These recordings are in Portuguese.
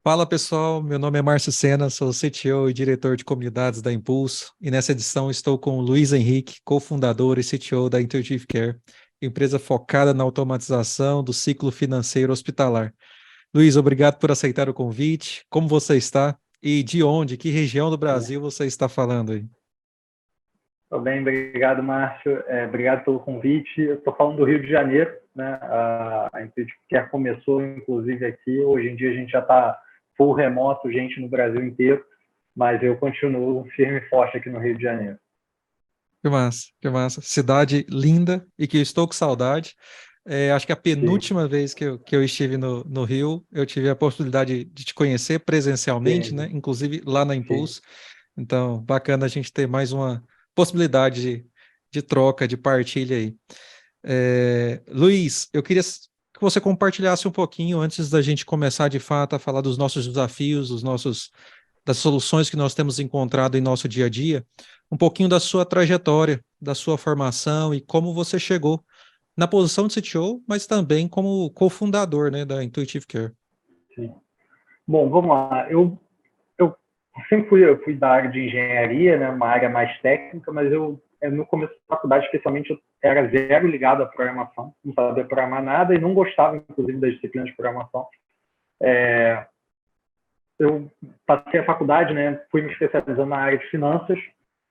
Fala pessoal, meu nome é Márcio Sena, sou CTO e diretor de comunidades da Impulso, e nessa edição estou com o Luiz Henrique, cofundador e CTO da Intuitive Care, empresa focada na automatização do ciclo financeiro hospitalar. Luiz, obrigado por aceitar o convite. Como você está? E de onde, que região do Brasil você está falando aí? Estou bem, obrigado, Márcio. Obrigado pelo convite. Eu estou falando do Rio de Janeiro, né? A Intuitive Care começou, inclusive, aqui. Hoje em dia a gente já está full remoto, gente no Brasil inteiro, mas eu continuo firme e forte aqui no Rio de Janeiro. Que massa, que massa. Cidade linda e que eu estou com saudade. Acho que a penúltima vez que eu estive no Rio, eu tive a possibilidade de te conhecer presencialmente, né? Sim, Inclusive lá na sim. Impulso. Então, bacana a gente ter mais uma possibilidade de troca, de partilha aí. Luiz, eu queria que você compartilhasse um pouquinho antes da gente começar de fato a falar dos nossos desafios, das soluções que nós temos encontrado em nosso dia a dia, um pouquinho da sua trajetória, da sua formação e como você chegou na posição de CTO, mas também como cofundador, né, da Intuitive Care. Sim. Bom, vamos lá. Eu sempre fui da área de engenharia, né, uma área mais técnica, mas no começo da faculdade, especialmente, eu era zero ligado à programação, não sabia programar nada e não gostava, inclusive, das disciplinas de programação. Eu passei a faculdade, né, fui me especializando na área de finanças,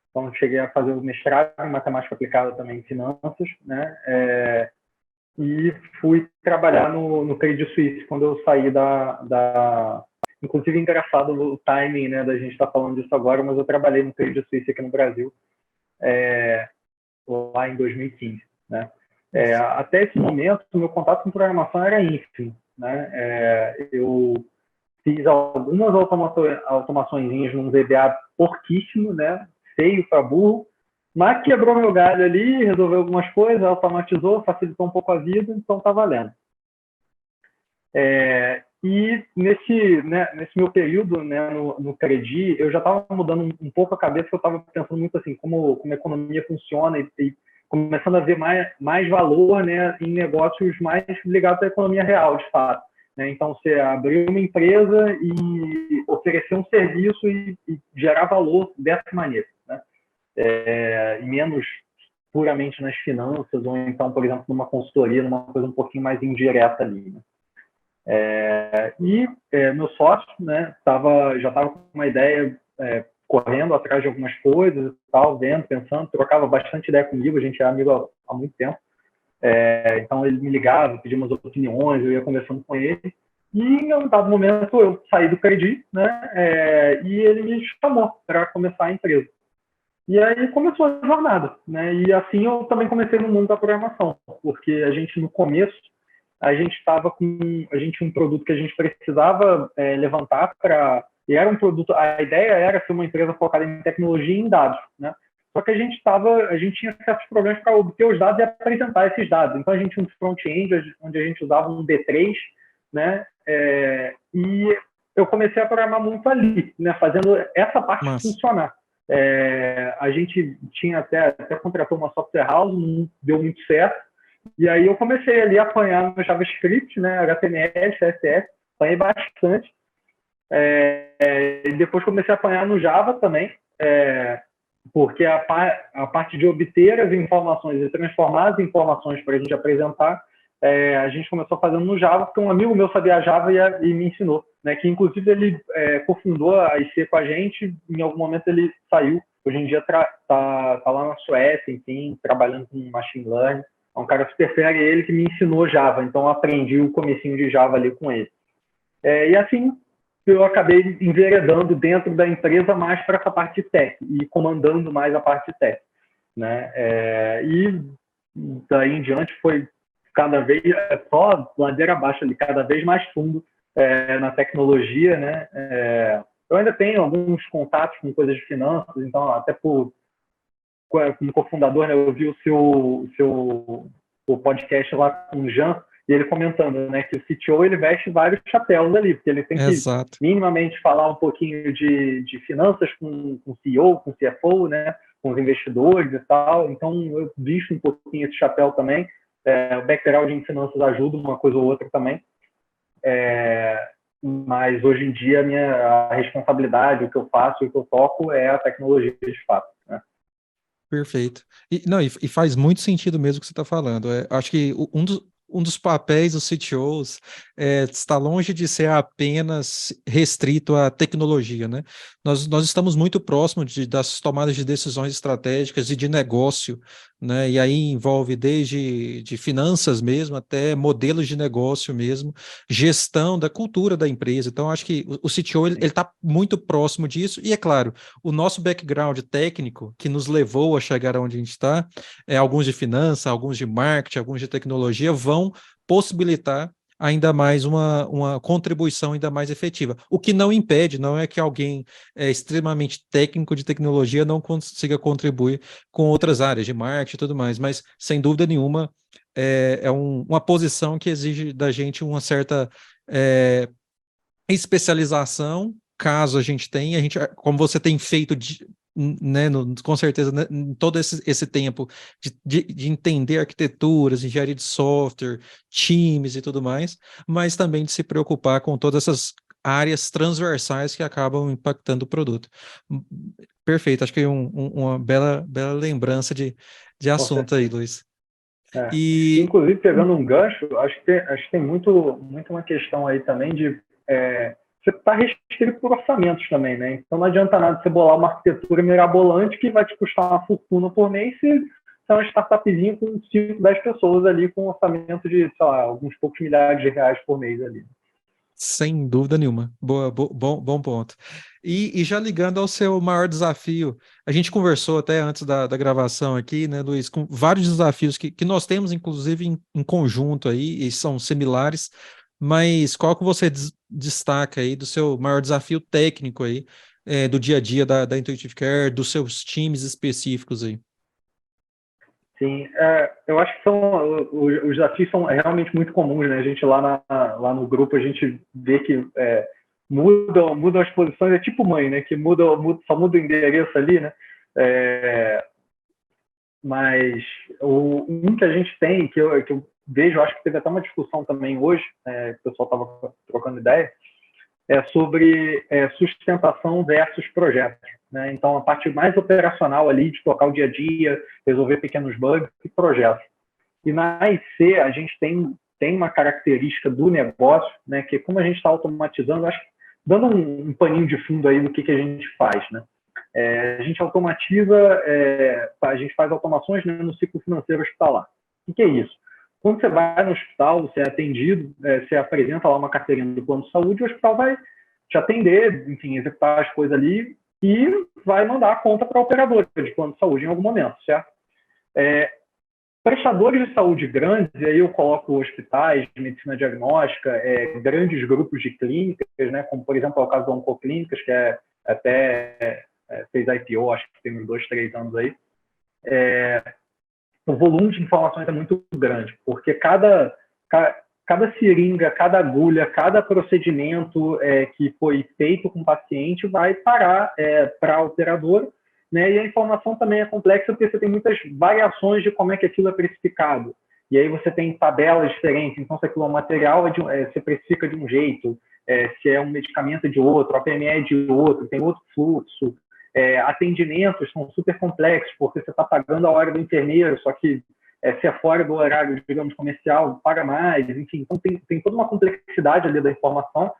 então cheguei a fazer o mestrado em matemática aplicada também em finanças, né, e fui trabalhar no Credit Suisse quando eu saí Inclusive, engraçado o timing, né, da gente estar falando disso agora, mas eu trabalhei no Credit Suisse aqui no Brasil, lá em 2015, né. Até esse momento, o meu contato com programação era ínfimo, né. Eu fiz algumas automaçõezinhas num VBA porquíssimo, né, feio para burro, mas quebrou meu galho ali, resolveu algumas coisas, automatizou, facilitou um pouco a vida, então tá valendo. E nesse meu período, né, no Credi, eu já estava mudando um pouco a cabeça, eu estava pensando muito assim, como a economia funciona e começando a ver mais valor, né, em negócios mais ligados à economia real, de fato. Né? Então, você abrir uma empresa e oferecer um serviço e gerar valor dessa maneira. Né? E menos puramente nas finanças, ou então, por exemplo, numa consultoria, numa coisa um pouquinho mais indireta ali. Né? Meu sócio, né, já estava com uma ideia, correndo atrás de algumas coisas, tal, vendo, pensando, trocava bastante ideia comigo, a gente é amigo há muito tempo. Então ele me ligava, pedia umas opiniões, eu ia conversando com ele. E em um dado momento eu saí do Credi, né? E ele me chamou para começar a empresa. E aí começou a jornada, né? E assim eu também comecei no mundo da programação, porque a gente no começo a gente tinha um produto que a gente precisava levantar e era um produto. A ideia era ser uma empresa focada em tecnologia e em dados, né? Só que a gente tinha certos problemas para obter os dados e apresentar esses dados. Então a gente tinha um front-end onde a gente usava um D3, né? E eu comecei a programar muito ali, né? Fazendo essa parte funcionar. A gente tinha até contratou uma software house, não deu muito certo. E aí eu comecei ali a apanhar no JavaScript, né? HTML, CSS, apanhei bastante. E depois comecei a apanhar no Java também. Porque a parte de obter as informações e transformar as informações para a gente apresentar, a gente começou fazendo no Java, porque um amigo meu sabia Java e me ensinou, né? Que inclusive ele cofundou a IC com a gente, em algum momento ele saiu, hoje em dia tá lá na Suécia, enfim, trabalhando com machine learning, é um cara super fera, e ele que me ensinou Java, então eu aprendi o comecinho de Java ali com ele. E assim, eu acabei enveredando dentro da empresa mais para essa parte de tech e comandando mais a parte de tech, né? E daí em diante foi cada vez só ladeira abaixo ali, cada vez mais fundo na tecnologia, né? Eu ainda tenho alguns contatos com coisas de finanças, então até como cofundador, né, eu vi o podcast lá com o Jean, e ele comentando, né, que o CTO ele veste vários chapéus ali, porque ele tem que minimamente falar um pouquinho de finanças com o CEO, com o CFO, né, com os investidores e tal, então eu visto um pouquinho esse chapéu também. O background em finanças ajuda uma coisa ou outra também. Mas hoje em dia a responsabilidade, o que eu faço, o que eu toco é a tecnologia de fato, né? Perfeito. E faz muito sentido mesmo o que você está falando. Acho que um dos papéis dos CTOs está longe de ser apenas restrito à tecnologia, né? Nós estamos muito próximos das tomadas de decisões estratégicas e de negócio, né? E aí envolve desde de finanças mesmo, até modelos de negócio mesmo, gestão da cultura da empresa. Então, acho que o CTO ele está muito próximo disso, e é claro, o nosso background técnico que nos levou a chegar onde a gente está, alguns de finanças, alguns de marketing, alguns de tecnologia, vão possibilitar ainda mais uma contribuição ainda mais efetiva. O que não impede, não é que alguém extremamente técnico de tecnologia não consiga contribuir com outras áreas de marketing e tudo mais, mas sem dúvida nenhuma uma posição que exige da gente uma certa especialização, caso a gente tenha, como você tem feito, né, com certeza, né, em todo esse tempo de entender arquiteturas, engenharia de software, times e tudo mais, mas também de se preocupar com todas essas áreas transversais que acabam impactando o produto. Perfeito, acho que uma bela lembrança de Com assunto aí, certeza. Luiz. É. E Inclusive, pegando um gancho, acho que tem muito uma questão aí também de você está restrito por orçamentos também, né? Então não adianta nada você bolar uma arquitetura mirabolante que vai te custar uma fortuna por mês se é uma startupzinha com 5, 10 pessoas ali com um orçamento de, sei lá, alguns poucos milhares de reais por mês ali. sem dúvida nenhuma. Bom ponto. E já ligando ao seu maior desafio, a gente conversou até antes da gravação aqui, né, Luiz, com vários desafios que nós temos, inclusive, em conjunto aí, e são similares, mas qual que você destaca aí do seu maior desafio técnico aí, do dia a dia da Intuitive Care, dos seus times específicos aí? Sim, eu acho que os desafios são realmente muito comuns, né? A gente lá no grupo, a gente vê que mudam as posições, é tipo mãe, né? Que só muda o endereço ali, né? Mas um que a gente tem, que eu vejo, acho que teve até uma discussão também hoje, que o pessoal estava trocando ideia, sobre sustentação versus projetos, né? Então, a parte mais operacional ali, de tocar o dia a dia, resolver pequenos bugs e projetos. E na IC, a gente tem uma característica do negócio, né, que como a gente está automatizando, acho que dando um paninho de fundo aí do que a gente faz, né? A gente automatiza, a gente faz automações, né, no ciclo financeiro hospitalar. O que é isso? Quando você vai no hospital, você é atendido, você apresenta lá uma carteirinha do plano de saúde, o hospital vai te atender, enfim, executar as coisas ali e vai mandar a conta para a operadora de plano de saúde em algum momento, certo? Prestadores de saúde grandes, e aí eu coloco hospitais de medicina diagnóstica, grandes grupos de clínicas, né, como, por exemplo, é o caso da Oncoclínicas, que até fez IPO, acho que tem uns 2, 3 anos aí. O volume de informações é muito grande, porque cada seringa, cada agulha, cada procedimento que foi feito com o paciente vai parar para a operadora, né? E a informação também é complexa porque você tem muitas variações de como é que aquilo é precificado. E aí você tem tabelas diferentes, então se aquilo é um material, você precifica de um jeito, se é um medicamento de outro, a PME é de outro, tem outro fluxo. Atendimentos são super complexos, porque você está pagando a hora do enfermeiro, só que se é fora do horário, digamos, comercial, paga mais, enfim. Então, tem toda uma complexidade ali da informação,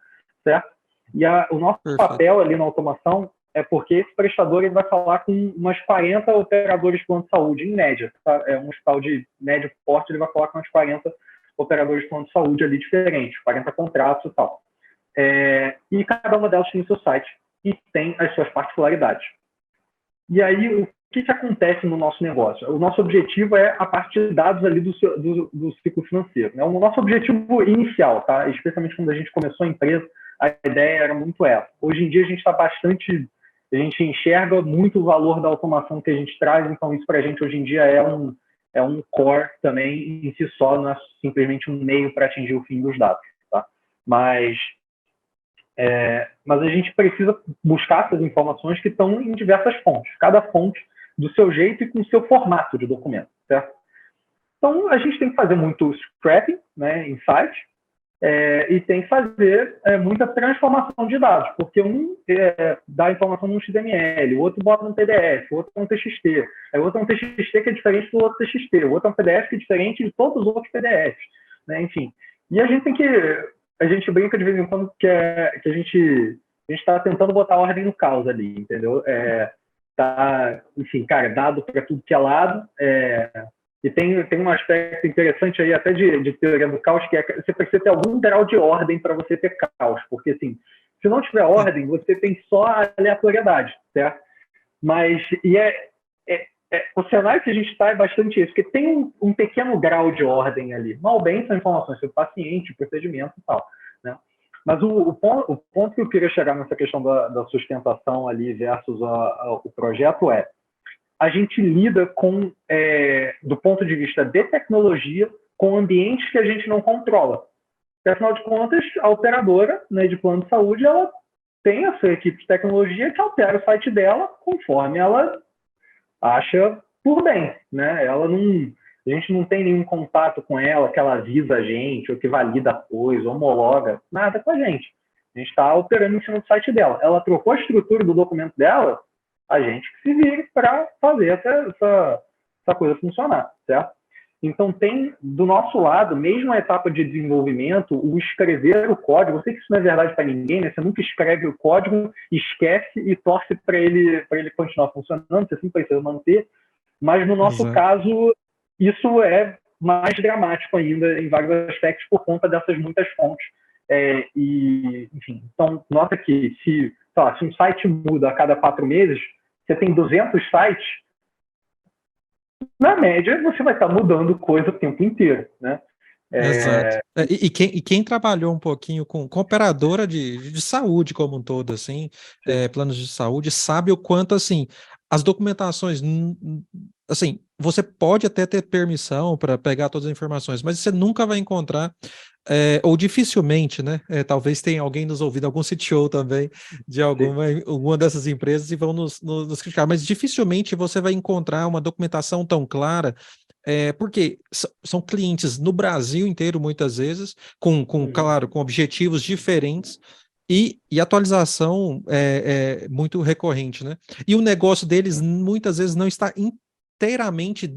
certo? E o nosso papel ali na automação é porque esse prestador ele vai falar com umas 40 operadores de plano de saúde, em média. Tá? Um hospital de médio porte, ele vai falar com umas 40 operadores de plano de saúde ali diferentes, 40 contratos e tal. E cada uma delas tem o seu site e tem as suas particularidades. E aí, o que acontece no nosso negócio? O nosso objetivo é a parte de dados ali do ciclo financeiro. Né? O nosso objetivo inicial, tá? Especialmente quando a gente começou a empresa, a ideia era muito essa. Hoje em dia, a gente enxerga muito o valor da automação que a gente traz, então isso para a gente hoje em dia é um core também em si só, não é simplesmente um meio para atingir o fim dos dados. Tá? Mas a gente precisa buscar essas informações que estão em diversas fontes. Cada fonte do seu jeito e com o seu formato de documento, certo? Então, a gente tem que fazer muito scrapping, né, em site, e tem que fazer muita transformação de dados, porque um dá a informação num XML, o outro bota no PDF, o outro é um TXT, o outro é um TXT que é diferente do outro TXT, o outro é um PDF que é diferente de todos os outros PDFs, né? Enfim. E a gente tem que... A gente brinca de vez em quando que a gente está tentando botar ordem no caos ali, entendeu? Enfim, cara, dado para tudo que é lado, e tem um aspecto interessante aí, até de teoria do caos, que você precisa ter algum grau de ordem para você ter caos. Porque, assim, se não tiver ordem, você tem só a aleatoriedade, certo? Mas, o cenário que a gente está é bastante isso, porque tem um pequeno grau de ordem ali. Mal bem são informações sobre o paciente, procedimento e tal, né? Mas o ponto que eu queria chegar nessa questão da sustentação ali versus o projeto a gente lida com, do ponto de vista de tecnologia, com ambientes que a gente não controla. Porque, afinal de contas, a operadora, né, de plano de saúde, ela tem a sua equipe de tecnologia que altera o site dela conforme ela acha por bem, né? A gente não tem nenhum contato com ela, que ela avisa a gente, ou que valida a coisa, homologa, nada com a gente. A gente está operando em cima do site dela. Ela trocou a estrutura do documento dela, a gente que se vire para fazer essa coisa funcionar, certo? Então, tem, do nosso lado, mesmo a etapa de desenvolvimento, o escrever o código, eu sei que isso não é verdade para ninguém, né? Você nunca escreve o código, esquece e torce para ele continuar funcionando, você sempre precisa manter, mas no nosso caso, isso é mais dramático ainda em vários aspectos por conta dessas muitas fontes. Enfim, então, nota que se um site muda a cada 4 meses, você tem 200 sites, na média, você vai estar mudando coisa o tempo inteiro, né? Exato. E quem trabalhou um pouquinho com operadora de saúde como um todo, assim, planos de saúde, sabe o quanto, assim, as documentações, assim, você pode até ter permissão para pegar todas as informações, mas você nunca vai encontrar, ou dificilmente, né? Talvez tenha alguém nos ouvindo, algum CTO também, de alguma dessas empresas, e vão nos criticar, mas dificilmente você vai encontrar uma documentação tão clara, porque são clientes no Brasil inteiro, muitas vezes, claro, com objetivos diferentes, e atualização é muito recorrente, né? E o negócio deles, muitas vezes, não está inteiramente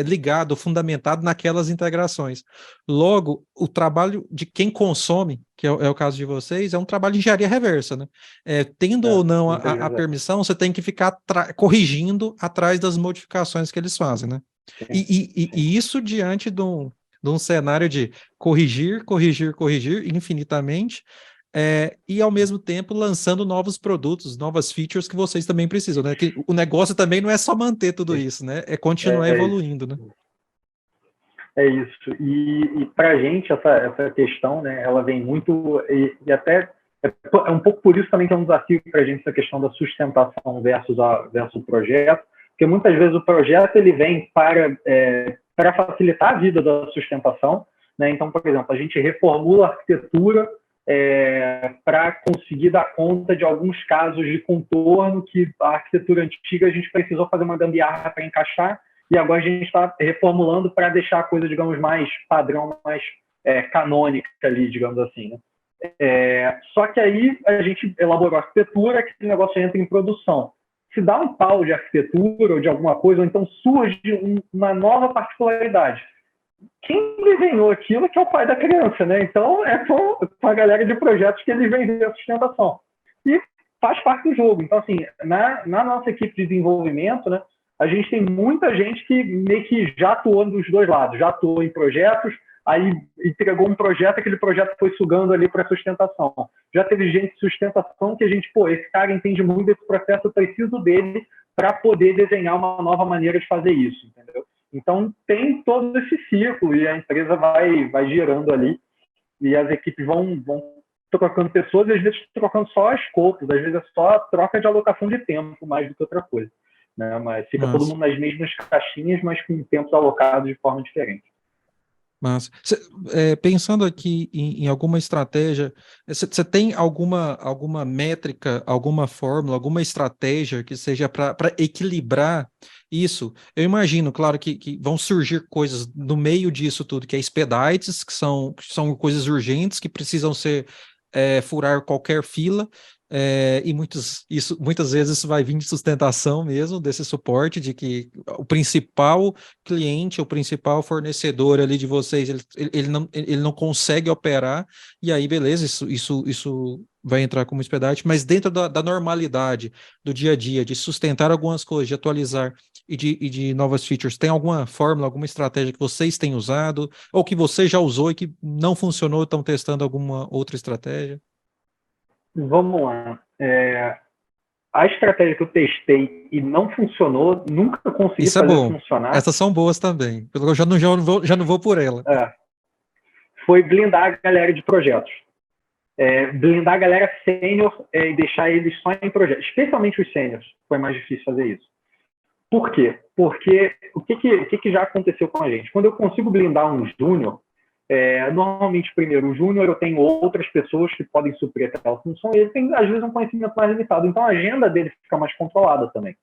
ligado, fundamentado naquelas integrações. Logo, o trabalho de quem consome, que é o caso de vocês, é um trabalho de engenharia reversa, né? Tendo ou não a permissão, você tem que ficar corrigindo atrás das modificações que eles fazem, né? E isso diante de um cenário de corrigir infinitamente, e ao mesmo tempo lançando novos produtos, novas features que vocês também precisam, né? Que o negócio também não é só manter tudo isso, né? É continuar evoluindo, né? É isso. E para a gente, essa questão, né, ela vem muito, e até é um pouco por isso também que é um desafio para a gente essa questão da sustentação versus o projeto, porque muitas vezes o projeto ele vem para facilitar a vida da sustentação, né? Então, por exemplo, a gente reformula a arquitetura para conseguir dar conta de alguns casos de contorno que a arquitetura antiga a gente precisou fazer uma gambiarra para encaixar, e agora a gente está reformulando para deixar a coisa, digamos, mais padrão, mais canônica ali, digamos assim, né? Só que aí a gente elaborou a arquitetura, que esse negócio entra em produção. Se dá um pau de arquitetura ou de alguma coisa, ou então surge uma nova particularidade. Quem desenhou aquilo que é o pai da criança, né? Então, é com a galera de projetos que eles vêm ver a sustentação. E faz parte do jogo. Então, assim, na nossa equipe de desenvolvimento, né, a gente tem muita gente que meio que já atuou dos dois lados, já atuou em projetos, aí entregou um projeto, aquele projeto foi sugando ali para sustentação. Já teve gente de sustentação que a gente, esse cara entende muito desse processo, eu preciso dele para poder desenhar uma nova maneira de fazer isso, entendeu? Então, tem todo esse ciclo e a empresa vai girando ali e as equipes vão trocando pessoas e às vezes trocando só escopos, às vezes é só troca de alocação de tempo mais do que outra coisa, né? Mas fica todo mundo nas mesmas caixinhas, mas com tempos alocados de forma diferente. Mas pensando aqui em alguma estratégia, você tem alguma métrica, alguma fórmula, alguma estratégia que seja para equilibrar isso? Eu imagino, claro, que vão surgir coisas no meio disso tudo, que é expedites, que são coisas urgentes, que precisam furar qualquer fila. E muitas vezes isso vai vir de sustentação mesmo, desse suporte, de que o principal cliente, o principal fornecedor ali de vocês, ele não consegue operar, e aí, beleza, isso vai entrar como expedite, mas dentro da normalidade do dia a dia, de sustentar algumas coisas, de atualizar e de novas features, tem alguma fórmula, alguma estratégia que vocês têm usado, ou que você já usou e que não funcionou, estão testando alguma outra estratégia? Vamos lá. A estratégia que eu testei e não funcionou, nunca consegui Isso é fazer bom. funcionar, Essas são boas também. Eu já não vou por ela. é, foi blindar a galera de projetos. Blindar a galera sênior e deixar eles só em projetos. Especialmente os sêniors, foi mais difícil fazer isso. Por quê? Porque o que já aconteceu com a gente? Quando eu consigo blindar um júnior, normalmente, primeiro, o júnior eu tenho outras pessoas que podem suprir aquela função e ele tem, às vezes, um conhecimento mais limitado. Então, a agenda dele fica mais controlada também.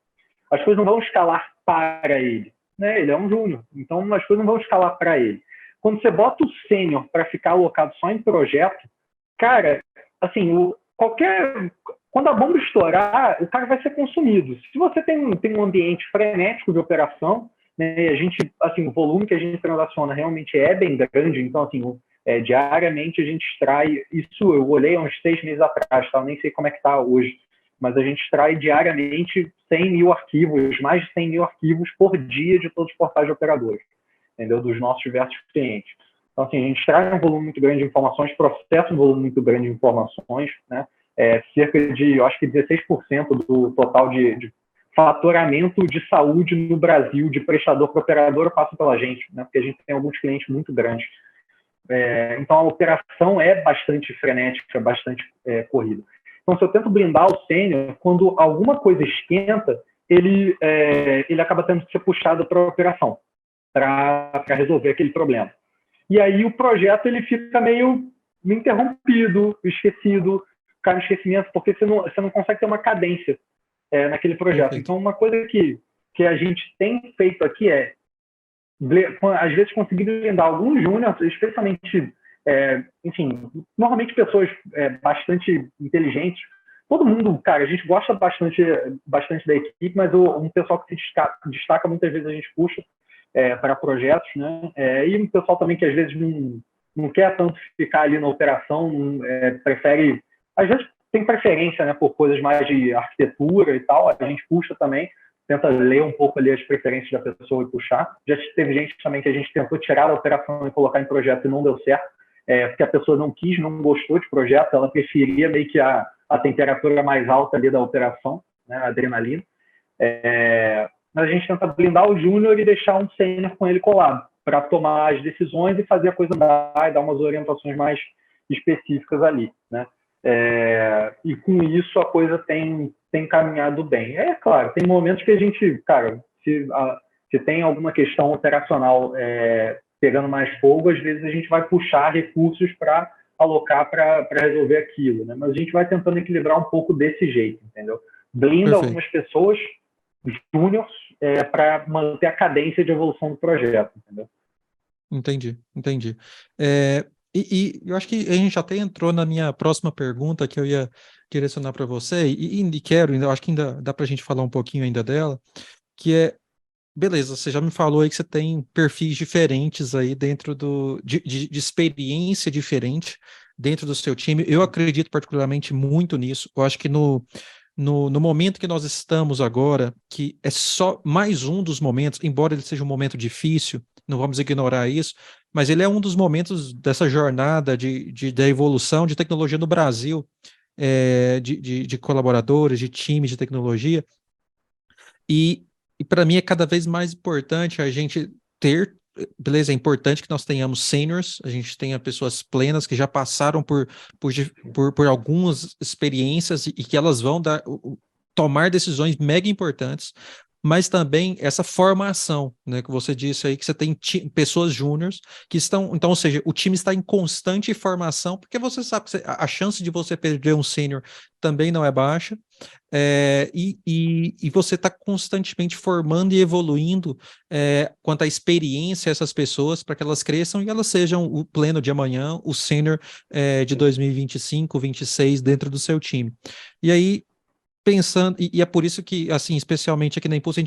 As coisas não vão escalar para ele. Né? Ele é um júnior, então as coisas não vão escalar para ele. Quando você bota o sênior para ficar alocado só em projeto, cara, assim, quando a bomba estourar, o cara vai ser consumido. Se você tem um ambiente frenético de operação, né, e a gente, assim, o volume que a gente transaciona realmente é bem grande, então, assim, diariamente a gente extrai, isso eu olhei há uns 6 meses atrás, tá? Eu nem sei como é que está hoje, mas a gente extrai diariamente 100 mil arquivos, mais de 100 mil arquivos por dia de todos os portais de operadores, entendeu? Dos nossos diversos clientes. Então, assim, a gente extrai um volume muito grande de informações, processa um volume muito grande de informações, né? Cerca de, eu acho que 16% do total de faturamento de saúde no Brasil, de prestador para operador, passa pela gente, né? Porque a gente tem alguns clientes muito grandes. Então, a operação é bastante frenética, bastante corrida. Então, se eu tento blindar o sênior, quando alguma coisa esquenta, ele acaba tendo que ser puxado para a operação, para resolver aquele problema. E aí o projeto ele fica meio interrompido, esquecido, cai no esquecimento, porque você não consegue ter uma cadência naquele projeto. Perfeito. Então, uma coisa que a gente tem feito aqui às vezes, conseguir blindar alguns júniors, especialmente, enfim, normalmente pessoas bastante inteligentes. Todo mundo, cara, a gente gosta bastante da equipe, mas um pessoal que se destaca muitas vezes a gente puxa para projetos, né? E um pessoal também que às vezes não quer tanto ficar ali na operação, prefere, às vezes tem preferência, né, por coisas mais de arquitetura e tal, a gente puxa também, tenta ler um pouco ali as preferências da pessoa e puxar. Já teve gente também que a gente tentou tirar da operação e colocar em projeto e não deu certo, porque a pessoa não quis, não gostou de projeto, ela preferia meio que a temperatura mais alta ali da operação, né, a adrenalina. Mas a gente tenta blindar o júnior e deixar um sênior com ele colado, para tomar as decisões e fazer a coisa andar e dar umas orientações mais específicas ali, né? E com isso a coisa tem caminhado bem. Claro, tem momentos que a gente, cara, se tem alguma questão operacional pegando mais fogo, às vezes a gente vai puxar recursos para alocar para resolver aquilo, né? Mas a gente vai tentando equilibrar um pouco desse jeito, entendeu? Blinda Perfeito. algumas pessoas, júniors, para manter a cadência de evolução do projeto, entendeu? Entendi. E eu acho que a gente até entrou na minha próxima pergunta que eu ia direcionar para você, eu acho que ainda dá para a gente falar um pouquinho ainda dela, que beleza, você já me falou aí que você tem perfis diferentes aí dentro de experiência diferente dentro do seu time. Eu acredito particularmente muito nisso. Eu acho que no momento que nós estamos agora, que é só mais um dos momentos, embora ele seja um momento difícil, não vamos ignorar isso, mas ele é um dos momentos dessa jornada da evolução de tecnologia no Brasil, de colaboradores, de times de tecnologia, e para mim é cada vez mais importante a gente ter, beleza, é importante que nós tenhamos seniors, a gente tenha pessoas plenas que já passaram por algumas experiências e que elas vão tomar decisões mega importantes, mas também essa formação, né, que você disse aí, que você tem pessoas júniores que estão, então, ou seja, o time está em constante formação, porque você sabe que a chance de você perder um sênior também não é baixa, e você está constantemente formando e evoluindo quanto à experiência essas pessoas para que elas cresçam e elas sejam o pleno de amanhã, o sênior de 2025, 26 dentro do seu time. E aí, pensando, e é por isso que, assim, especialmente aqui na Impulso,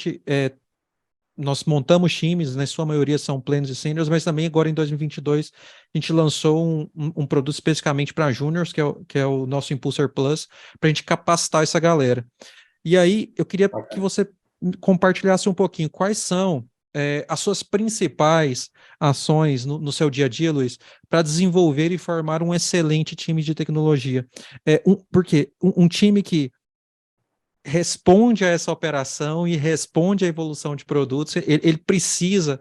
nós montamos times, na sua maioria são plenos e seniors, mas também agora em 2022 a gente lançou um produto especificamente para juniors, que é o nosso Impulsor Plus, para a gente capacitar essa galera. E aí eu queria que você compartilhasse um pouquinho quais são as suas principais ações no seu dia a dia, Luiz, para desenvolver e formar um excelente time de tecnologia. Porque um time que responde a essa operação e responde à evolução de produtos, ele precisa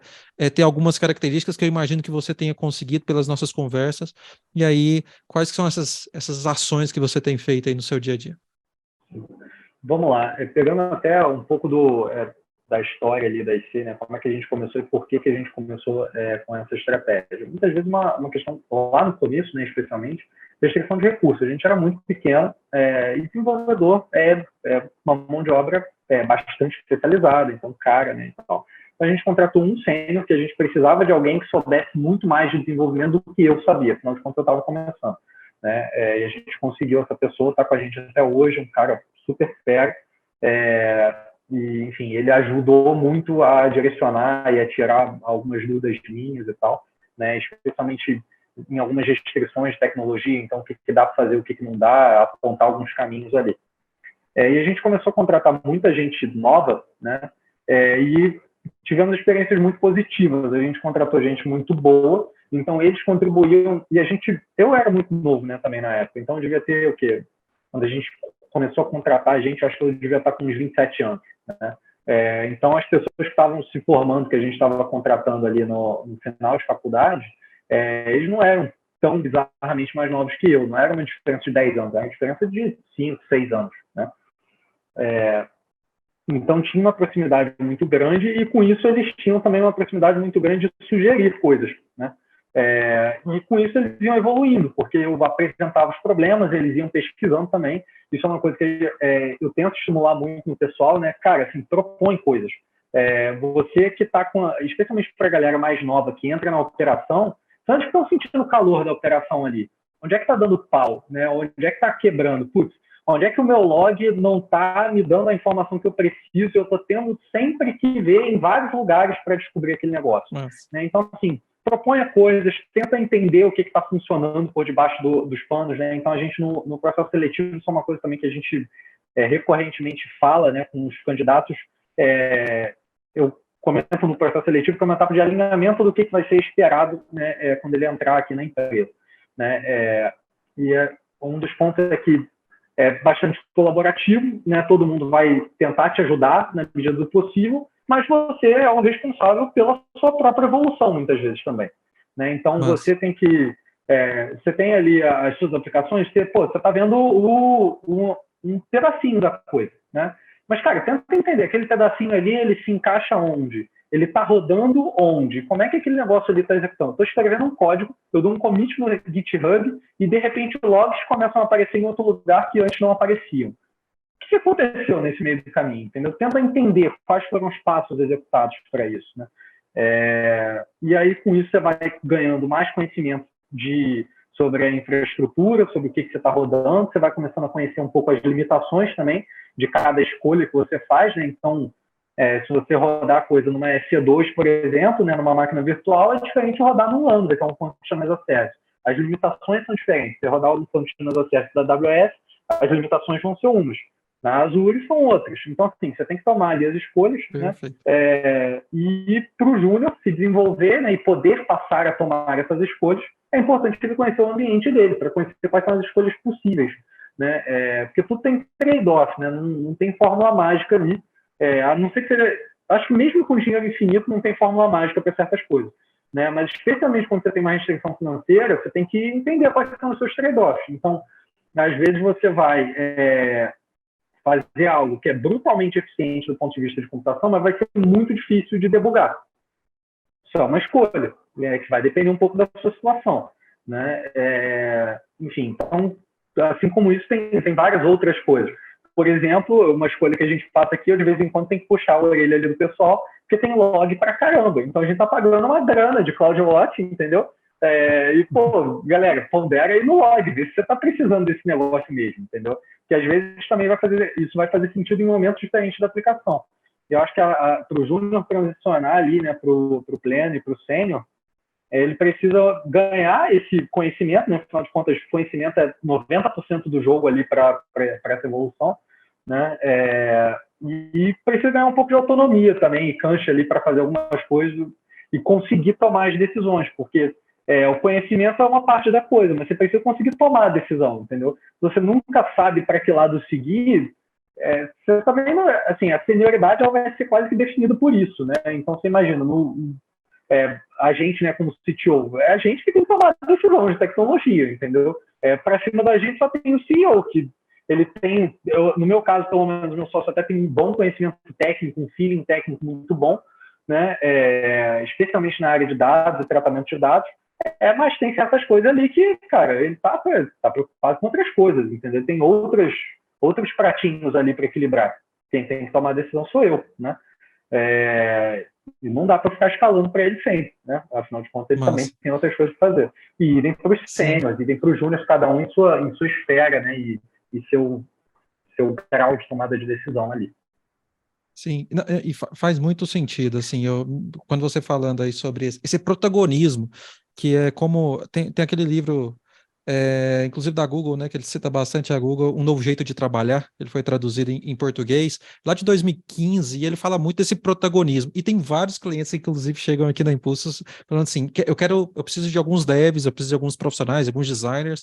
ter algumas características que eu imagino que você tenha conseguido pelas nossas conversas. E aí, quais que são essas ações que você tem feito aí no seu dia a dia? Vamos lá, pegando até um pouco da história ali da IC, né? Como é que a gente começou e por que a gente começou com essa estratégia. Muitas vezes uma questão, lá no começo, né, especialmente, restrição de recursos. A gente era muito pequeno e desenvolvedor uma mão de obra bastante especializada, então cara, né, e tal. Então a gente contratou um sênior que a gente precisava de alguém que soubesse muito mais de desenvolvimento do que eu sabia, afinal de contas eu estava começando. Né? E a gente conseguiu essa pessoa, está com a gente até hoje, um cara super fera, e, enfim, ele ajudou muito a direcionar e a tirar algumas dúvidas minhas e tal, né? Especialmente em algumas restrições de tecnologia, então o que dá para fazer, o que não dá, apontar alguns caminhos ali. E a gente começou a contratar muita gente nova, né? E tivemos experiências muito positivas. A gente contratou gente muito boa, então eles contribuíam. E eu era muito novo, né, também na época, então eu devia ter o quê? Quando a gente começou a contratar a gente, acho que eu devia estar com uns 27 anos, né? Então as pessoas que estavam se formando, que a gente estava contratando ali no final de faculdade, eles não eram tão bizarramente mais novos que eu, não era uma diferença de 10 anos, era uma diferença de 5, 6 anos, né? Então tinha uma proximidade muito grande e com isso eles tinham também uma proximidade muito grande de sugerir coisas, né? E com isso eles iam evoluindo, porque eu apresentava os problemas, eles iam pesquisando também. Isso é uma coisa que eu tento estimular muito no pessoal, né? Cara, assim, propõe coisas. Você que está especialmente para a galera mais nova que entra na operação, onde que estão sentindo o calor da operação ali? Onde é que está dando pau? Né? Onde é que está quebrando? Putz, onde é que o meu log não está me dando a informação que eu preciso? Eu estou tendo sempre que ver em vários lugares para descobrir aquele negócio. Né? Então, assim, proponha coisas, tenta entender o que está funcionando por debaixo dos panos. Né? Então, a gente, no processo seletivo, isso é uma coisa também que a gente recorrentemente fala, né, com os candidatos. Eu comento no processo seletivo que é uma etapa de alinhamento do que vai ser esperado, né, quando ele entrar aqui na empresa. Né? Um dos pontos é que é bastante colaborativo, né? Todo mundo vai tentar te ajudar na medida do possível, mas você é o responsável pela sua própria evolução, muitas vezes também. Né? Então, você tem que... você tem ali as suas aplicações, você está vendo um pedacinho da coisa, né? Mas, cara, tenta entender, aquele pedacinho ali, ele se encaixa onde? Ele está rodando onde? Como é que aquele negócio ali está executando? Estou escrevendo um código, eu dou um commit no GitHub e, de repente, logs começam a aparecer em outro lugar que antes não apareciam. O que aconteceu nesse meio do caminho? Entendeu? Tenta entender quais foram os passos executados para isso. Né? E aí, com isso, você vai ganhando mais conhecimento sobre a infraestrutura, sobre o que você está rodando, você vai começando a conhecer um pouco as limitações também de cada escolha que você faz. Né? Então, se você rodar a coisa numa EC2, por exemplo, né, numa máquina virtual, é diferente de rodar num Lambda, que é um Functional as a Service. As limitações são diferentes. Se rodar o Functional as a Service da AWS, as limitações vão ser umas. Na Azure são outras. Então, assim, você tem que tomar ali as escolhas, né? E para o Júnior se desenvolver, né, e poder passar a tomar essas escolhas, é importante ele conhecer o ambiente dele, para conhecer quais são as escolhas possíveis. Né? Porque tudo tem trade-off, né? Não tem fórmula mágica ali. A não ser que seja... Acho que mesmo com dinheiro infinito não tem fórmula mágica para certas coisas. Né? Mas, especialmente quando você tem uma restrição financeira, você tem que entender quais são os seus trade-offs. Então, às vezes você vai fazer algo que é brutalmente eficiente do ponto de vista de computação, mas vai ser muito difícil de debugar. Isso é uma escolha, que vai depender um pouco da sua situação, né? Enfim, então, assim como isso, tem várias outras coisas. Por exemplo, uma escolha que a gente faz aqui, eu de vez em quando tenho que puxar a orelha ali do pessoal, porque tem log pra caramba. Então a gente tá pagando uma grana de CloudWatch, entendeu? E, pô, galera, pondera aí no log, vê se você tá precisando desse negócio mesmo, entendeu? Que às vezes também isso vai fazer sentido em momentos diferentes da aplicação. E eu acho que para o júnior transicionar ali, né, para o pleno e para o sênior, ele precisa ganhar esse conhecimento, né? Afinal de contas, conhecimento é 90% do jogo ali para essa evolução, né? E precisa ganhar um pouco de autonomia também, e cancha ali para fazer algumas coisas e conseguir tomar as decisões, porque o conhecimento é uma parte da coisa, mas você precisa conseguir tomar a decisão, entendeu? Se você nunca sabe para que lado seguir, você também não, assim, a senioridade ela vai ser quase que definida por isso, né? Então você imagina, a gente, né, como CTO, é a gente que tem que tomar decisão de tecnologia, entendeu? Para cima da gente só tem o CEO, que ele tem, no meu caso, pelo menos, meu sócio até tem um bom conhecimento técnico, um feeling técnico muito bom, né? Especialmente na área de dados e tratamento de dados, mas tem certas coisas ali que, cara, ele tá preocupado com outras coisas, entendeu? Tem outros pratinhos ali para equilibrar. Quem tem que tomar a decisão sou eu, né? E não dá para ficar escalando para ele sempre, né? Afinal de contas, ele também tem outras coisas para fazer. E idem para os sêniors, idem para os júniors, cada um em sua esfera, né? E seu grau de tomada de decisão ali. Sim, e faz muito sentido, assim, quando você falando aí sobre esse protagonismo, que é como, tem aquele livro, inclusive da Google, né, que ele cita bastante a Google, Um Novo Jeito de Trabalhar, ele foi traduzido em português, lá de 2015, e ele fala muito desse protagonismo, e tem vários clientes, inclusive, chegam aqui na Impulsos, falando assim, eu preciso de alguns devs, eu preciso de alguns profissionais, alguns designers,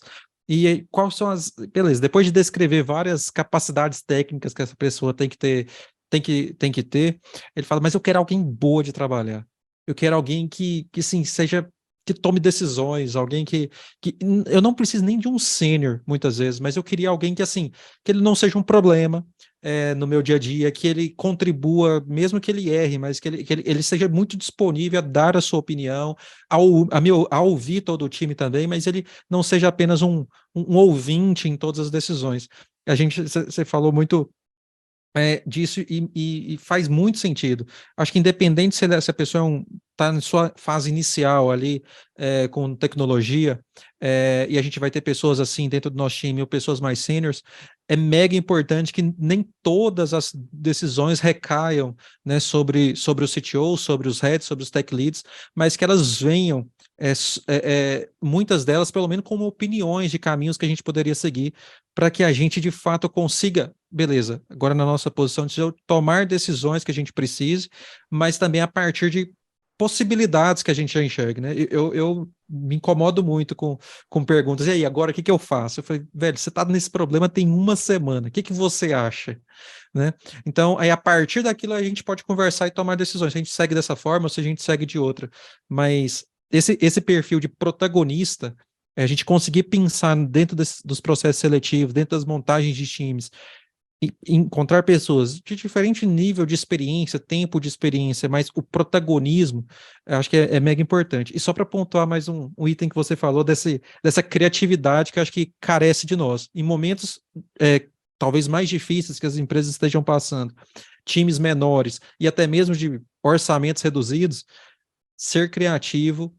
e quais são beleza, depois de descrever várias capacidades técnicas que essa pessoa tem que ter, ele fala, mas eu quero alguém boa de trabalhar. Eu quero alguém que sim, que tome decisões, alguém que eu não preciso nem de um sênior, muitas vezes, mas eu queria alguém que, assim, que ele não seja um problema no meu dia a dia, que ele contribua, mesmo que ele erre, mas que ele seja muito disponível a dar a sua opinião, a ouvir todo o time também, mas ele não seja apenas um ouvinte em todas as decisões. Você falou muito disso e faz muito sentido. Acho que independente se a pessoa está na sua fase inicial ali com tecnologia, e a gente vai ter pessoas assim dentro do nosso time ou pessoas mais seniors, é mega importante que nem todas as decisões recaiam, né, sobre o CTO, sobre os heads, sobre os tech leads, mas que elas venham, muitas delas, pelo menos, como opiniões de caminhos que a gente poderia seguir para que a gente, de fato, consiga, beleza, agora na nossa posição de tomar decisões que a gente precise, mas também a partir de possibilidades que a gente já enxerga, né? Eu me incomodo muito com perguntas, e aí, agora o que eu faço? Eu falei, velho, você está nesse problema tem uma semana, o que você acha? Né? Então, aí a partir daquilo a gente pode conversar e tomar decisões, se a gente segue dessa forma ou se a gente segue de outra, mas esse perfil de protagonista, a gente conseguir pensar dentro dos processos seletivos, dentro das montagens de times, e encontrar pessoas de diferente nível de experiência, tempo de experiência, mas o protagonismo, eu acho que é mega importante. E só para pontuar mais um item que você falou, dessa criatividade que eu acho que carece de nós. Em momentos talvez mais difíceis que as empresas estejam passando, times menores e até mesmo de orçamentos reduzidos, ser criativo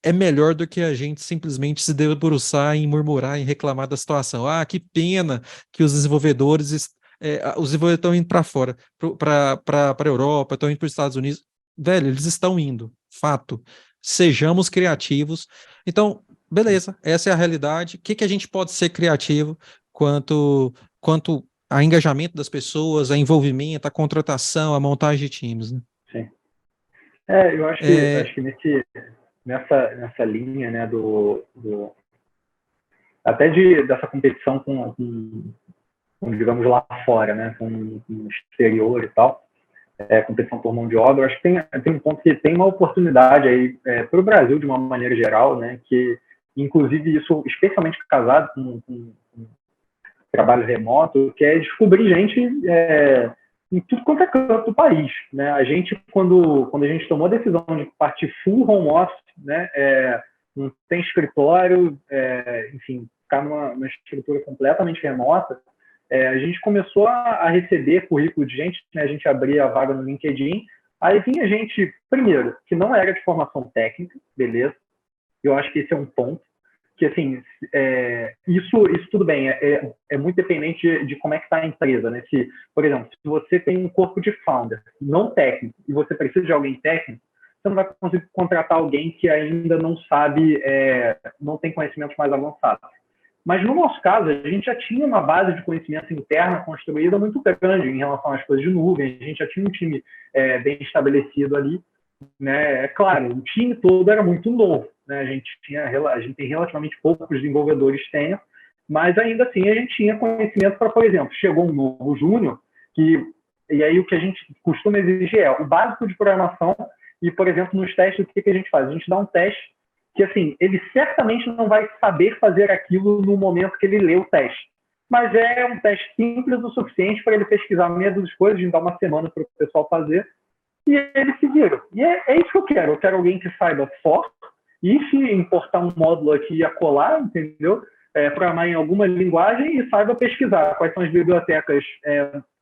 é melhor do que a gente simplesmente se debruçar em murmurar, em reclamar da situação. Ah, que pena que os desenvolvedores estão indo para fora, para a Europa, estão indo para os Estados Unidos. Velho, eles estão indo, fato. Sejamos criativos. Então, beleza, essa é a realidade. O que a gente pode ser criativo quanto a engajamento das pessoas, a envolvimento, a contratação, a montagem de times, né? Sim. Eu acho que nessa linha, né, até dessa competição com, digamos, lá fora, né, com o exterior e tal, competição por mão de obra, eu acho que tem um ponto que tem uma oportunidade aí para o Brasil, de uma maneira geral, né, que, inclusive, isso, especialmente casado com trabalho remoto, que é descobrir gente em tudo quanto é canto do país, né? A gente, quando a gente tomou a decisão de partir full home office, né? Não tem escritório, enfim, ficar numa estrutura completamente remota, a gente começou a receber currículo de gente, né? A gente abria a vaga no LinkedIn, aí vinha gente, primeiro, que não era de formação técnica, beleza? Eu acho que esse é um ponto, que assim, isso tudo bem, é muito dependente de como é que está a empresa, né? Se, por exemplo, se você tem um corpo de founder não técnico e você precisa de alguém técnico, você não vai conseguir contratar alguém que ainda não sabe, não tem conhecimentos mais avançados. Mas no nosso caso, a gente já tinha uma base de conhecimento interna construída muito grande em relação às coisas de nuvem, a gente já tinha um time bem estabelecido ali, né? É claro, o time todo era muito novo, né? A gente tem relativamente poucos desenvolvedores sênior, mas ainda assim a gente tinha conhecimento para, por exemplo, chegou um novo júnior, e aí o que a gente costuma exigir é o básico de programação e, por exemplo, nos testes, o que a gente faz? A gente dá um teste que, assim, ele certamente não vai saber fazer aquilo no momento que ele lê o teste, mas é um teste simples o suficiente para ele pesquisar meia dúzia de coisas, a gente dá uma semana para o pessoal fazer, e eles se viram. E é isso que eu quero. Eu quero alguém que saiba for, e se importar um módulo aqui e acolá, entendeu? Programar em alguma linguagem e saiba pesquisar quais são as bibliotecas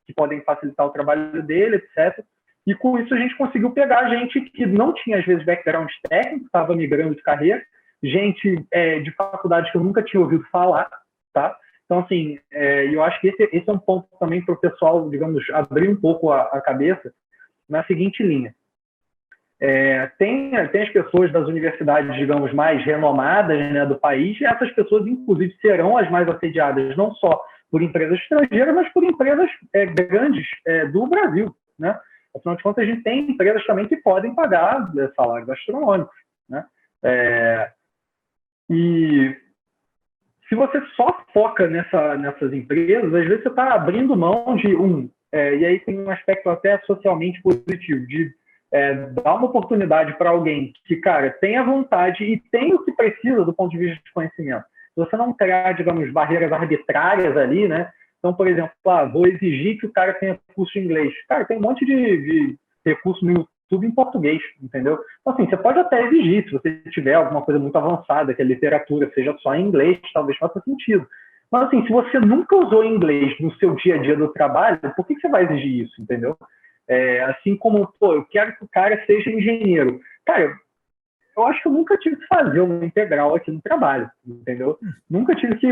que podem facilitar o trabalho dele, etc. E com isso a gente conseguiu pegar gente que não tinha, às vezes, background técnico, estava migrando de carreira, gente de faculdade que eu nunca tinha ouvido falar, tá? Então, assim, eu acho que esse é um ponto também para o pessoal, digamos, abrir um pouco a cabeça, na seguinte linha. Tem as pessoas das universidades, digamos, mais renomadas, né, do país, e essas pessoas, inclusive, serão as mais assediadas, não só por empresas estrangeiras, mas por empresas grandes do Brasil, né? Afinal de contas, a gente tem empresas também que podem pagar salários astronômicos, né? E se você só foca nessas empresas, às vezes você está abrindo mão de e aí tem um aspecto até socialmente positivo, de dar uma oportunidade para alguém que, cara, tenha vontade e tem o que precisa do ponto de vista de conhecimento. Se você não criar, digamos, barreiras arbitrárias ali, né? Então, por exemplo, vou exigir que o cara tenha curso de inglês. Cara, tem um monte de recurso no YouTube em português, entendeu? Então, assim, você pode até exigir, se você tiver alguma coisa muito avançada, que a literatura seja só em inglês, talvez faça sentido. Mas, assim, se você nunca usou inglês no seu dia a dia do trabalho, por que você vai exigir isso, entendeu? Assim como, eu quero que o cara seja engenheiro. Cara, eu acho que eu nunca tive que fazer uma integral aqui no trabalho, entendeu? Nunca tive que,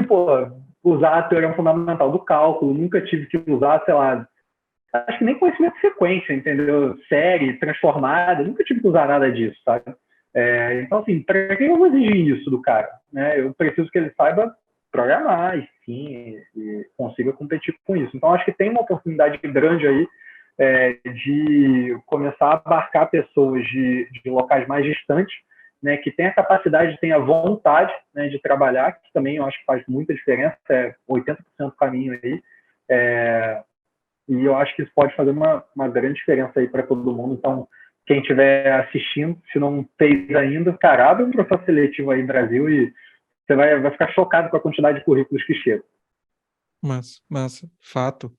usar a teoria fundamental do cálculo, nunca tive que usar, sei lá, acho que nem conhecimento de sequência, entendeu? Série, transformada, nunca tive que usar nada disso, sabe? Então, assim, para que eu vou exigir isso do cara? Né? Eu preciso que ele saiba programar, e sim, e consiga competir com isso. Então, acho que tem uma oportunidade grande aí de começar a abarcar pessoas de locais mais distantes, né, que tem a capacidade, tem a vontade, né, de trabalhar, que também eu acho que faz muita diferença, 80% do caminho aí, e eu acho que isso pode fazer uma grande diferença aí para todo mundo. Então, quem estiver assistindo, se não fez ainda, cara, abre um processo seletivo aí no Brasil e você vai ficar chocado com a quantidade de currículos que chegam. Massa. Fato.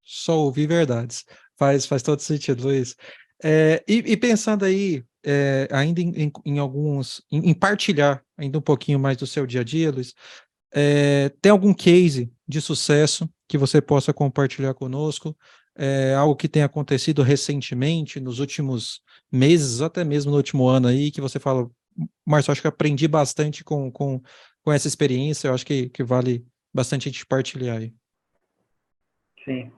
Só ouvir verdades. Faz todo sentido, Luiz. E pensando aí, ainda em partilhar ainda um pouquinho mais do seu dia a dia, Luiz, tem algum case de sucesso que você possa compartilhar conosco? Algo que tenha acontecido recentemente, nos últimos meses, até mesmo no último ano aí, que você fala, Márcio, acho que aprendi bastante com essa experiência, eu acho que vale bastante a gente partilhar aí. Sim.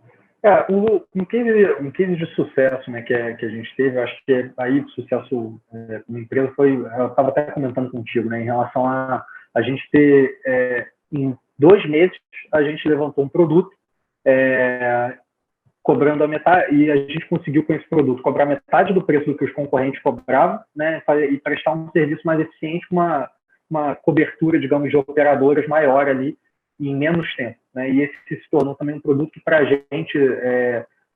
Um case de sucesso, né, que a gente teve, eu acho que aí o sucesso como empresa foi, eu estava até comentando contigo, né, em relação a gente ter, em 2 meses, a gente levantou um produto cobrando a metade, e a gente conseguiu com esse produto cobrar metade do preço do que os concorrentes cobravam, né, e prestar um serviço mais eficiente, com uma cobertura, digamos, de operadoras maior ali, em menos tempo, né? E esse se tornou também um produto que, para a gente,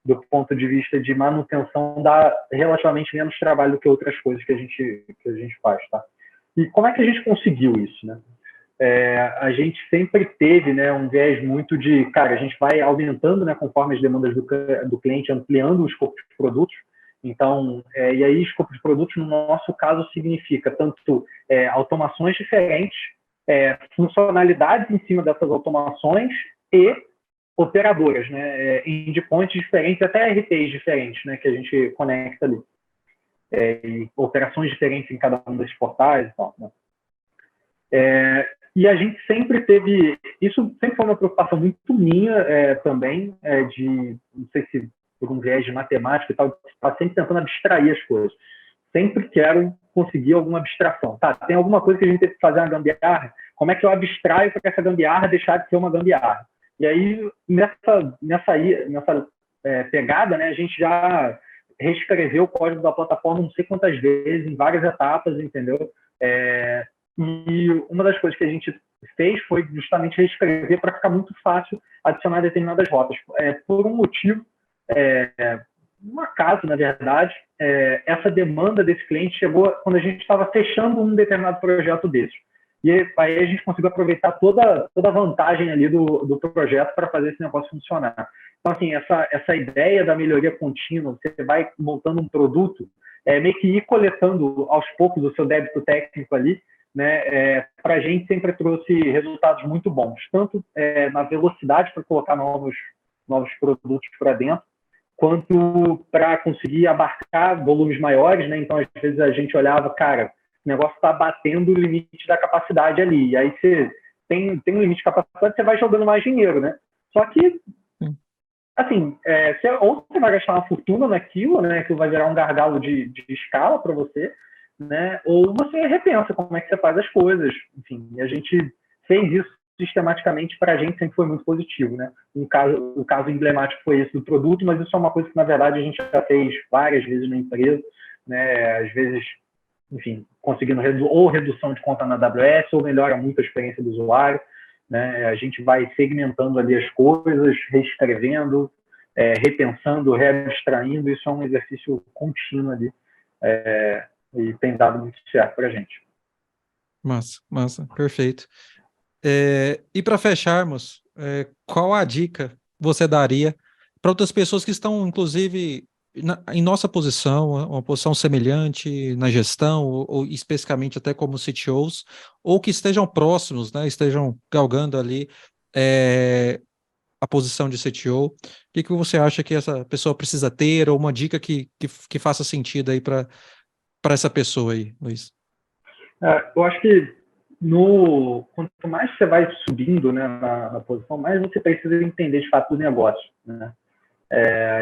do ponto de vista de manutenção, dá relativamente menos trabalho do que outras coisas que a gente faz, tá? E como é que a gente conseguiu isso, né? A gente sempre teve, né, um viés muito de, cara, a gente vai aumentando, né, conforme as demandas do cliente, ampliando o escopo de produtos. Então, e aí, escopo de produtos, no nosso caso, significa tanto automações diferentes, funcionalidades em cima dessas automações e operadoras, né, endpoints diferentes, até RPs diferentes, né, que a gente conecta ali. E operações diferentes em cada um desses portais e tal, né? E a gente sempre teve, isso sempre foi uma preocupação muito minha também, não sei se por um viés de matemática e tal, está sempre tentando abstrair as coisas. Sempre quero conseguir alguma abstração. Tá, tem alguma coisa que a gente tem que fazer uma gambiarra, como é que eu abstraio para essa gambiarra deixar de ser uma gambiarra? E aí, nessa pegada, né, a gente já reescreveu o código da plataforma não sei quantas vezes, em várias etapas, entendeu? E uma das coisas que a gente fez foi justamente reescrever para ficar muito fácil adicionar determinadas rotas. Por um motivo, um acaso, na verdade, essa demanda desse cliente chegou quando a gente estava fechando um determinado projeto desse. E aí a gente conseguiu aproveitar toda a vantagem ali do projeto para fazer esse negócio funcionar. Então, assim, essa ideia da melhoria contínua, você vai montando um produto, meio que ir coletando aos poucos o seu débito técnico ali, né, para a gente sempre trouxe resultados muito bons, tanto na velocidade para colocar novos produtos para dentro, quanto para conseguir abarcar volumes maiores, né? Então, às vezes a gente olhava, cara, o negócio está batendo o limite da capacidade ali, e aí você tem um limite de capacidade, você vai jogando mais dinheiro, né? Só que, assim, ou você vai gastar uma fortuna naquilo, né? Que vai virar um gargalo de escala para você, né? Ou você repensa como é que você faz as coisas. Enfim, a gente fez isso sistematicamente, para a gente sempre foi muito positivo, né? O caso emblemático foi esse do produto, mas isso é uma coisa que, na verdade, a gente já fez várias vezes na empresa, né? Às vezes, enfim, conseguindo ou redução de conta na AWS, ou melhora muito a experiência do usuário, né? A gente vai segmentando ali as coisas, reescrevendo, repensando, reabstraindo. Isso é um exercício contínuo ali, e tem dado muito certo para a gente. Massa, perfeito. E para fecharmos, qual a dica você daria para outras pessoas que estão, inclusive, em nossa posição, uma posição semelhante na gestão, ou especificamente até como CTOs, ou que estejam próximos, né, estejam galgando ali a posição de CTO? O que você acha que essa pessoa precisa ter, ou uma dica que faça sentido aí para essa pessoa aí, Luiz? Eu acho que quanto mais você vai subindo, né, na posição, mais você precisa entender de fato o negócio, né?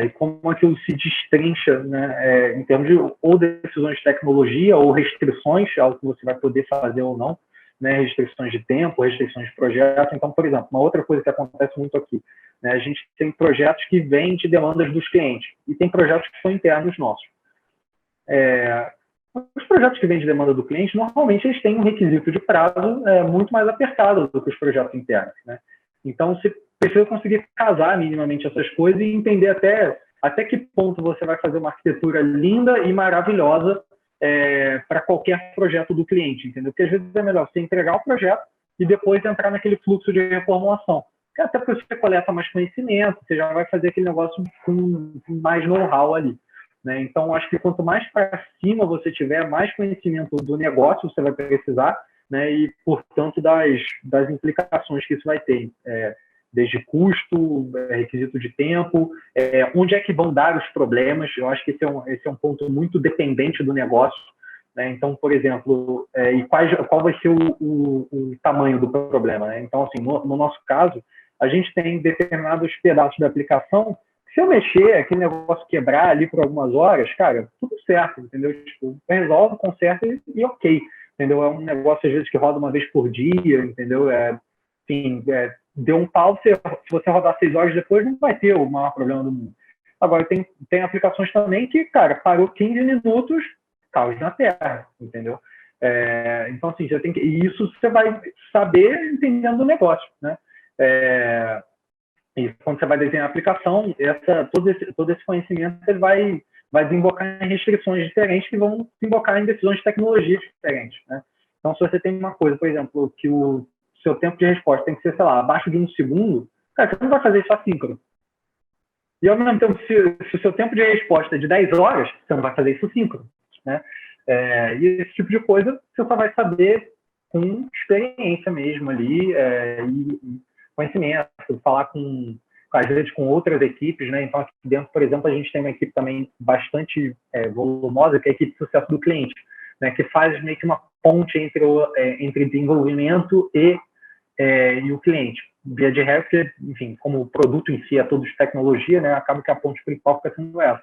E como aquilo se destrincha, né, em termos de ou decisões de tecnologia ou restrições ao que você vai poder fazer ou não, né, restrições de tempo, restrições de projeto. Então, por exemplo, uma outra coisa que acontece muito aqui, né, a gente tem projetos que vêm de demandas dos clientes e tem projetos que são internos nossos. Os projetos que vêm de demanda do cliente, normalmente eles têm um requisito de prazo muito mais apertado do que os projetos internos, né? Então, você precisa conseguir casar minimamente essas coisas e entender até que ponto você vai fazer uma arquitetura linda e maravilhosa para qualquer projeto do cliente, entendeu? Porque às vezes é melhor você entregar o projeto e depois entrar naquele fluxo de reformulação. Até porque você coleta mais conhecimento, você já vai fazer aquele negócio com mais know-how ali, né? Então, acho que quanto mais para cima você tiver, mais conhecimento do negócio você vai precisar, né? E, portanto, das implicações que isso vai ter, desde custo, requisito de tempo, onde é que vão dar os problemas. Eu acho que esse é um ponto muito dependente do negócio, né? Então, por exemplo, qual vai ser o tamanho do problema, né? Então, assim, no nosso caso, a gente tem determinados pedaços da aplicação. Se eu mexer, aquele negócio quebrar ali por algumas horas, cara, tudo certo, entendeu? Tipo, resolve, conserta e ok, entendeu? É um negócio, às vezes, que roda uma vez por dia, entendeu? Enfim, deu um pau, se você rodar 6 horas depois, não vai ter o maior problema do mundo. Agora, tem aplicações também que, cara, parou 15 minutos, caos na Terra, entendeu? Então, assim, e isso você vai saber entendendo o negócio, né? E quando você vai desenhar a aplicação, todo esse conhecimento ele vai desembocar em restrições diferentes que vão desembocar em decisões de tecnologia diferentes, né? Então, se você tem uma coisa, por exemplo, que seu tempo de resposta tem que ser, sei lá, abaixo de 1 segundo, cara, você não vai fazer isso assíncrono. E, ao mesmo tempo, se o seu tempo de resposta é de 10 horas, você não vai fazer isso síncrono, né? E esse tipo de coisa você só vai saber com experiência mesmo ali, e conhecimento, falar às vezes com outras equipes, né? Então, aqui dentro, por exemplo, a gente tem uma equipe também bastante volumosa, que é a equipe de sucesso do cliente, né? Que faz meio que uma ponte entre desenvolvimento e o cliente. Via de regra, porque, enfim, como o produto em si é todo de tecnologia, né? Acaba que a ponte principal fica sendo essa.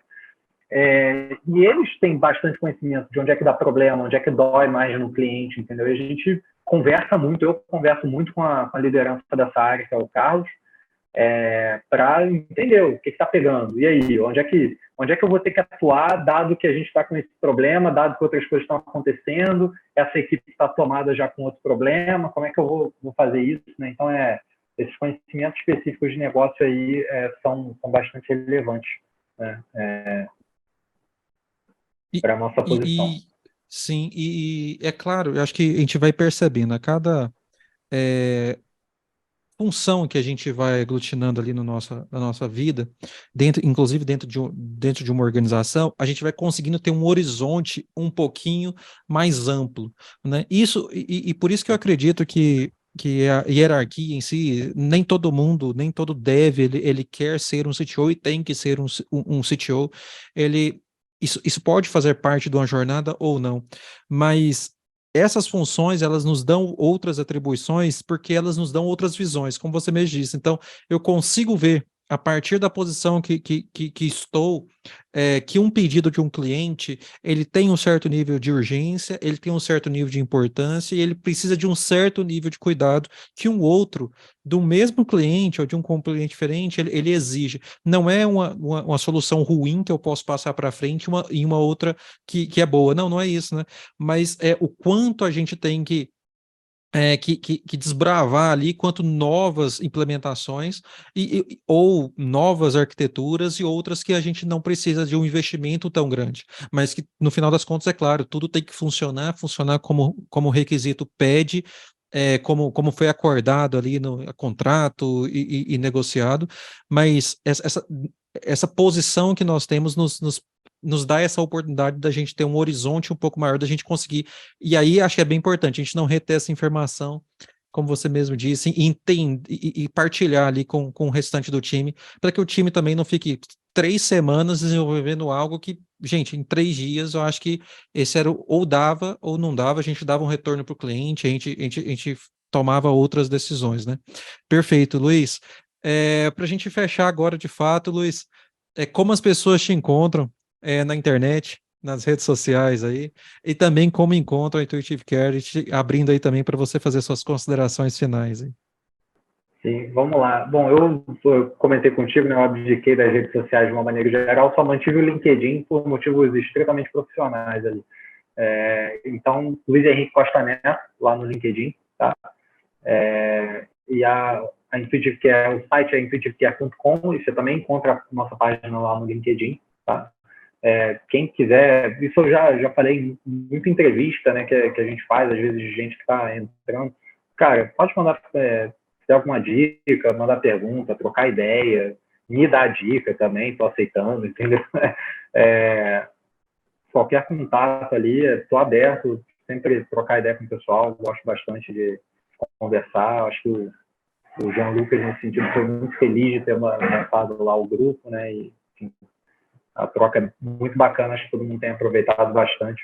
E eles têm bastante conhecimento de onde é que dá problema, onde é que dói mais no cliente, entendeu? E a gente conversa muito, eu converso muito com a liderança dessa área, que é o Carlos, para entender o que está pegando. E aí, onde é que eu vou ter que atuar, dado que a gente está com esse problema, dado que outras coisas estão acontecendo, essa equipe está tomada já com outro problema, como é que eu vou fazer isso, né? Então, esses conhecimentos específicos de negócio aí são bastante relevantes, né? Para a nossa posição. Sim, e é claro, eu acho que a gente vai percebendo a cada função que a gente vai aglutinando ali na nossa vida, inclusive dentro de uma organização, a gente vai conseguindo ter um horizonte um pouquinho mais amplo, né? Isso, e por isso que eu acredito que a hierarquia em si, nem todo mundo, nem todo dev, ele quer ser um CTO e tem que ser um CTO, isso pode fazer parte de uma jornada ou não, mas essas funções, elas nos dão outras atribuições porque elas nos dão outras visões, como você mesmo disse. Então, eu consigo ver, a partir da posição que estou, que um pedido de um cliente, ele tem um certo nível de urgência, ele tem um certo nível de importância e ele precisa de um certo nível de cuidado que um outro, do mesmo cliente ou de um cliente diferente, ele exige. Não é uma solução ruim que eu posso passar para frente e uma outra que é boa. Não é isso, né? Mas o quanto a gente tem que desbravar ali, quanto novas implementações ou novas arquiteturas e outras que a gente não precisa de um investimento tão grande, mas que no final das contas, é claro, tudo tem que funcionar como o requisito pede, como foi acordado ali no contrato e negociado, mas essa posição que nós temos nos dá essa oportunidade da gente ter um horizonte um pouco maior, da gente conseguir, e aí acho que é bem importante, a gente não reter essa informação, como você mesmo disse, e partilhar ali com o restante do time, para que o time também não fique 3 semanas desenvolvendo algo que, gente, em 3 dias, eu acho que esse era ou dava ou não dava, a gente dava um retorno para o cliente, a gente tomava outras decisões, né? Perfeito, Luiz. Para a gente fechar agora, de fato, Luiz, como as pessoas te encontram na internet, nas redes sociais aí, e também como encontram a Intuitive Care, abrindo aí também para você fazer suas considerações finais aí. Sim, vamos lá. Bom, eu comentei contigo, né, eu abdiquei das redes sociais de uma maneira geral, só mantive o LinkedIn por motivos estritamente profissionais ali. Então, Luiz Henrique Costa Neto, lá no LinkedIn, tá? E a Intuitive Care, o site é intuitivecare.com, e você também encontra a nossa página lá no LinkedIn, tá? Quem quiser, isso eu já falei em muita entrevista, né, que a gente faz, às vezes, de gente que está entrando. Cara, pode mandar se der alguma dica, mandar pergunta, trocar ideia, me dar dica também, estou aceitando, entendeu? Qualquer contato ali, estou aberto, sempre trocar ideia com o pessoal, gosto bastante de conversar, acho que o Jean Lucas, nesse sentido, foi muito feliz de ter lançado lá o grupo, né, e enfim, a troca é muito bacana, acho que todo mundo tem aproveitado bastante.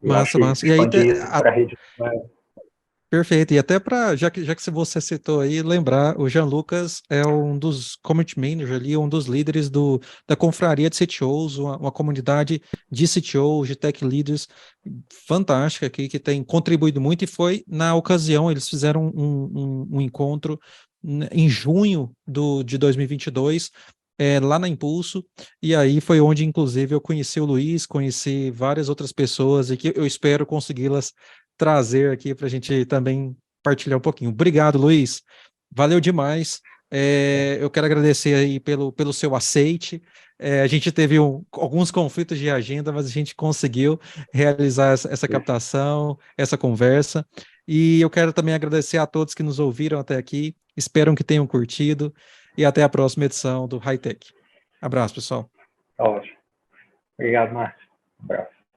Massa. E aí, para a rede. Perfeito. E até já que você citou aí, lembrar, o Jean Lucas é um dos community managers ali, um dos líderes da confraria de CTOs, uma comunidade de CTOs, de tech leaders fantástica aqui, que tem contribuído muito, e foi, na ocasião, eles fizeram um encontro em junho de 2022, lá na Impulso, e aí foi onde, inclusive, eu conheci o Luiz, conheci várias outras pessoas, e que eu espero consegui-las trazer aqui para a gente também partilhar um pouquinho. Obrigado, Luiz. Valeu demais. Eu quero agradecer aí pelo seu aceite. A gente teve alguns conflitos de agenda, mas a gente conseguiu realizar essa captação, essa conversa. E eu quero também agradecer a todos que nos ouviram até aqui. Espero que tenham curtido e até a próxima edição do High Tech. Abraço, pessoal. Tá ótimo. Obrigado, Márcio. Um abraço.